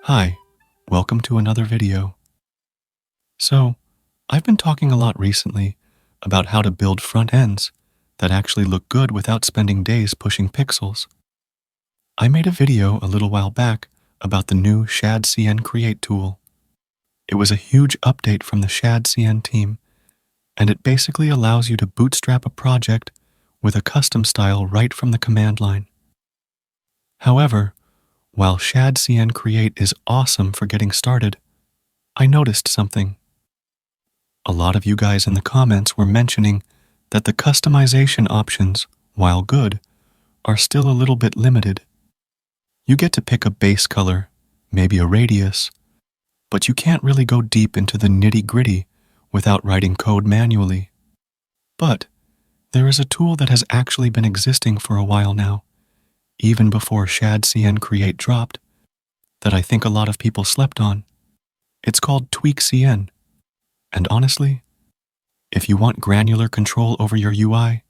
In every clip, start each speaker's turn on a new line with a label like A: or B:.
A: Hi, welcome to another video. So, I've been talking a lot recently about how to build front ends that actually look good without spending days pushing pixels. I made a video a little while back about the new Shad-CN Create tool. It was a huge update from the Shad-CN team, and it basically allows you to bootstrap a project with a custom style right from the command line. However, while Shad-CN Create is awesome for getting started, I noticed something. A lot of you guys in the comments were mentioning that the customization options, while good, are still a little bit limited. You get to pick a base color, maybe a radius, but you can't really go deep into the nitty-gritty without writing code manually. But there is a tool that has actually been existing for a while now, even before Shad-CN Create dropped, that I think a lot of people slept on. It's called Tweakcn. And honestly, if you want granular control over your UI,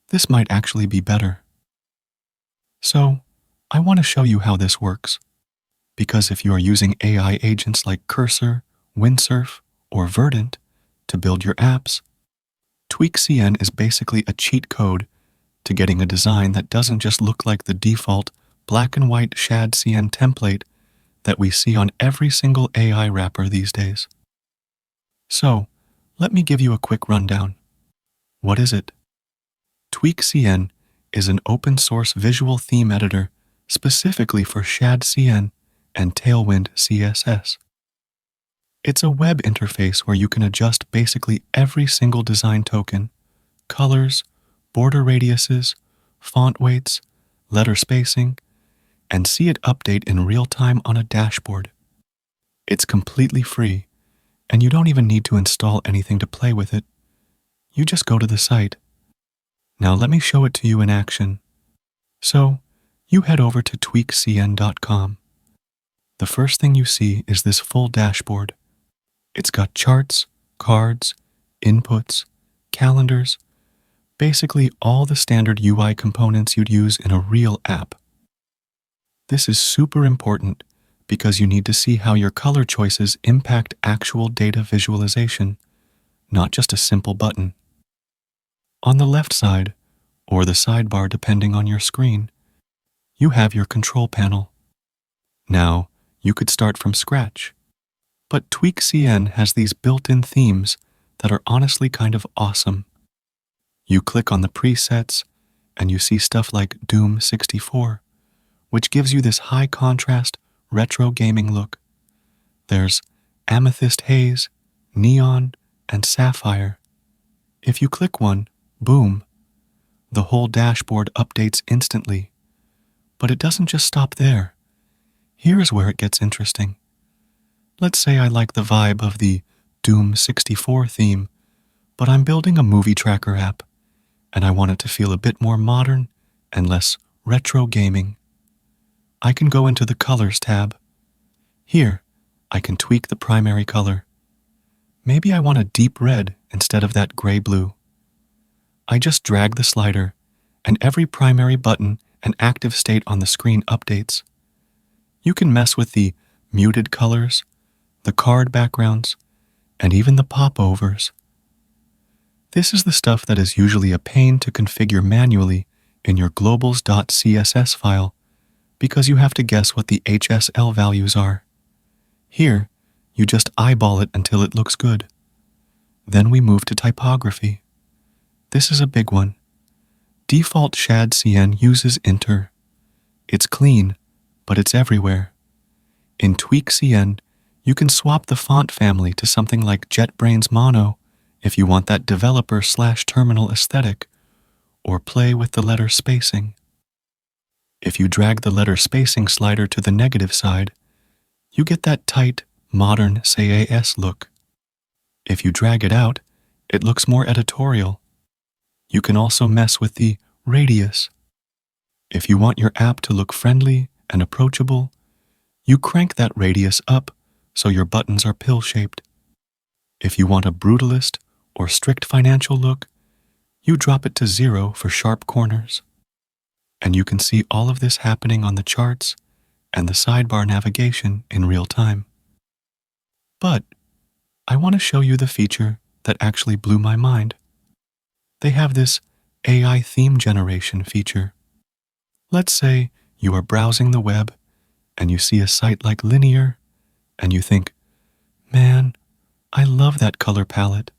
A: this might actually be better. So, I want to show you how this works, because if you are using AI agents like Cursor, Windsurf, or Verdent to build your apps, Tweakcn is basically a cheat code to getting a design that doesn't just look like the default black and white Shad-CN template that we see on every single AI wrapper these days. So, let me give you a quick rundown. What is it? Tweakcn is an open-source visual theme editor specifically for Shad-CN and Tailwind CSS. It's a web interface where you can adjust basically every single design token, colors, border radiuses, font weights, letter spacing, and see it update in real time on a dashboard. It's completely free, and you don't even need to install anything to play with it. You just go to the site. Now let me show it to you in action. So, you head over to tweakcn.com. The first thing you see is this full dashboard. It's got charts, cards, inputs, calendars, basically all the standard UI components you'd use in a real app. This is super important because you need to see how your color choices impact actual data visualization, not just a simple button. On the left side, or the sidebar depending on your screen, you have your control panel. Now, you could start from scratch, but Tweakcn has these built-in themes that are honestly kind of awesome. You click on the presets, and you see stuff like Doom 64, which gives you this high-contrast, retro gaming look. There's Amethyst Haze, Neon, and Sapphire. If you click one, boom, the whole dashboard updates instantly. But it doesn't just stop there. Here's where it gets interesting. Let's say I like the vibe of the Doom 64 theme, but I'm building a movie tracker app, and I want it to feel a bit more modern and less retro gaming. I can go into the Colors tab. Here, I can tweak the primary color. Maybe I want a deep red instead of that gray-blue. I just drag the slider, and every primary button and active state on the screen updates. You can mess with the muted colors, the card backgrounds, and even the popovers. This is the stuff that is usually a pain to configure manually in your globals.css file because you have to guess what the HSL values are. Here, you just eyeball it until it looks good. Then we move to typography. This is a big one. Default Shad-CN uses Inter. It's clean, but it's everywhere. In Tweakcn, you can swap the font family to something like JetBrains Mono if you want that developer/terminal aesthetic, or play with the letter spacing. If you drag the letter spacing slider to the negative side, you get that tight, modern SAS look. If you drag it out, it looks more editorial. You can also mess with the radius. If you want your app to look friendly and approachable, you crank that radius up so your buttons are pill-shaped. If you want a brutalist or strict financial look, you drop it to 0 for sharp corners. And you can see all of this happening on the charts, and the sidebar navigation in real time. But I want to show you the feature that actually blew my mind. They have this AI theme generation feature. Let's say you are browsing the web and you see a site like Linear and you think, man, I love that color palette.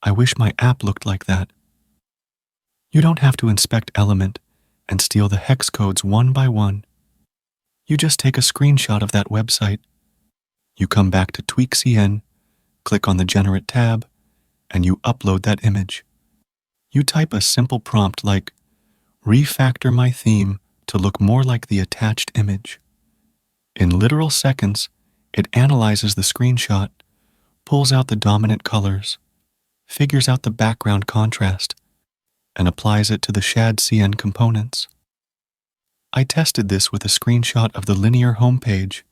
A: I wish my app looked like that. You don't have to inspect Element and steal the hex codes one by one. You just take a screenshot of that website. You come back to Tweakcn, click on the Generate tab, and you upload that image. You type a simple prompt like, refactor my theme to look more like the attached image. In literal seconds, it analyzes the screenshot, pulls out the dominant colors, figures out the background contrast, and applies it to the Shad-CN components. I tested this with a screenshot of the Linear homepage,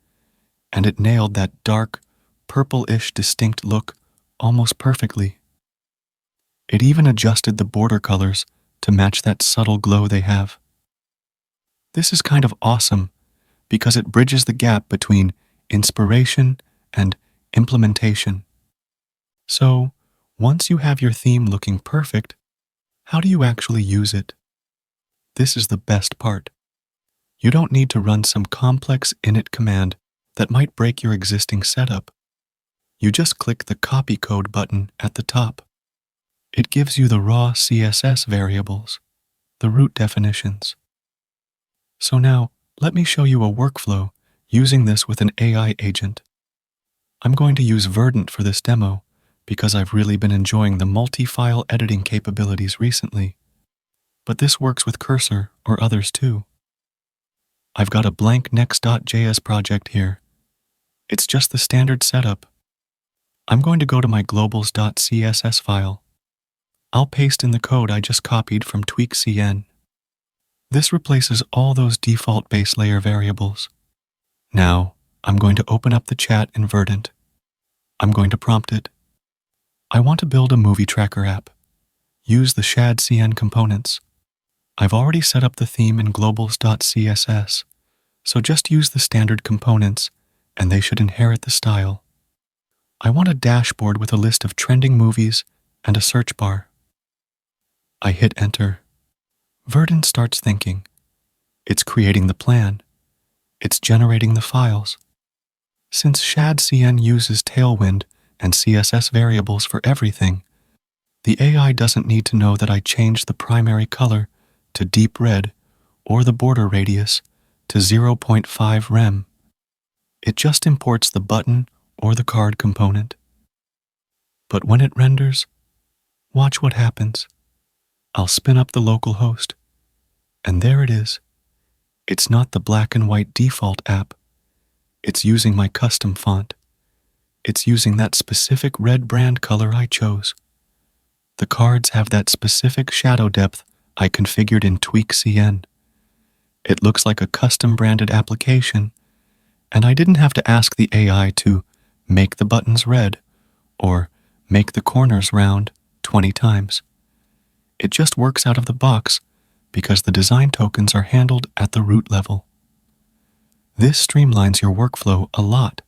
A: and it nailed that dark, purple-ish distinct look almost perfectly. It even adjusted the border colors to match that subtle glow they have. This is kind of awesome because it bridges the gap between inspiration and implementation. So, once you have your theme looking perfect, how do you actually use it? This is the best part. You don't need to run some complex init command that might break your existing setup. You just click the copy code button at the top. It gives you the raw CSS variables, the root definitions. So now, let me show you a workflow using this with an AI agent. I'm going to use Verdent for this demo because I've really been enjoying the multi-file editing capabilities recently. But this works with Cursor or others too. I've got a blank next.js project here. It's just the standard setup. I'm going to go to my globals.css file. I'll paste in the code I just copied from Tweakcn. This replaces all those default base layer variables. Now, I'm going to open up the chat in Verdent. I'm going to prompt it. I want to build a movie tracker app. Use the Shad-CN components. I've already set up the theme in globals.css, so just use the standard components and they should inherit the style. I want a dashboard with a list of trending movies and a search bar. I hit enter. Verdent starts thinking. It's creating the plan. It's generating the files. Since Shad-CN uses Tailwind and CSS variables for everything, the AI doesn't need to know that I changed the primary color to deep red or the border radius to 0.5 rem. It just imports the button or the card component. But when it renders, watch what happens. I'll spin up the local host, and there it is. It's not the black and white default app. It's using my custom font. It's using that specific red brand color I chose. The cards have that specific shadow depth I configured in Tweakcn. It looks like a custom branded application, and I didn't have to ask the AI to make the buttons red or make the corners round 20 times. It just works out of the box because the design tokens are handled at the root level. This streamlines your workflow a lot.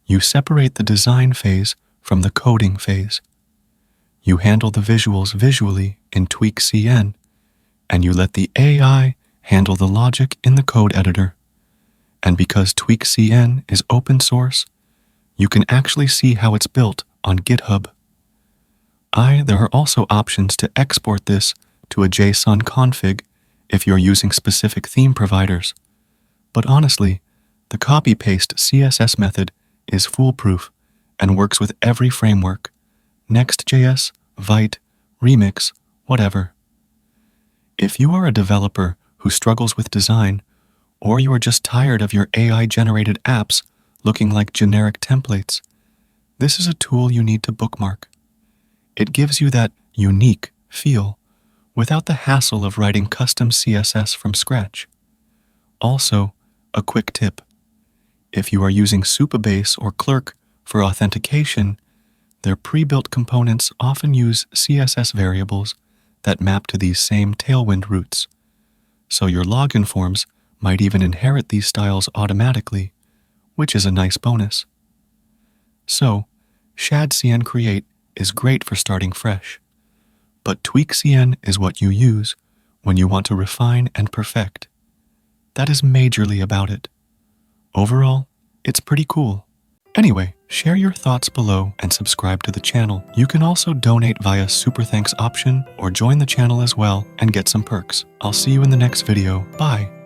A: You separate the design phase from the coding phase. You handle the visuals visually in Tweakcn, and you let the AI handle the logic in the code editor. And because Tweakcn is open source, you can actually see how it's built on GitHub. There are also options to export this to a JSON config if you're using specific theme providers. But honestly, the copy-paste CSS method is foolproof and works with every framework, Next.js, Vite, Remix, whatever. If you are a developer who struggles with design, or you are just tired of your AI-generated apps looking like generic templates, this is a tool you need to bookmark. It gives you that unique feel without the hassle of writing custom CSS from scratch. Also, a quick tip. If you are using Supabase or Clerk for authentication, their pre-built components often use CSS variables that map to these same Tailwind roots, so your login forms might even inherit these styles automatically, which is a nice bonus. So, Shad-CN Create is great for starting fresh, but Tweakcn is what you use when you want to refine and perfect. That is majorly about it. Overall, it's pretty cool. Anyway, share your thoughts below and subscribe to the channel. You can also donate via Super Thanks option or join the channel as well and get some perks. I'll see you in the next video. Bye.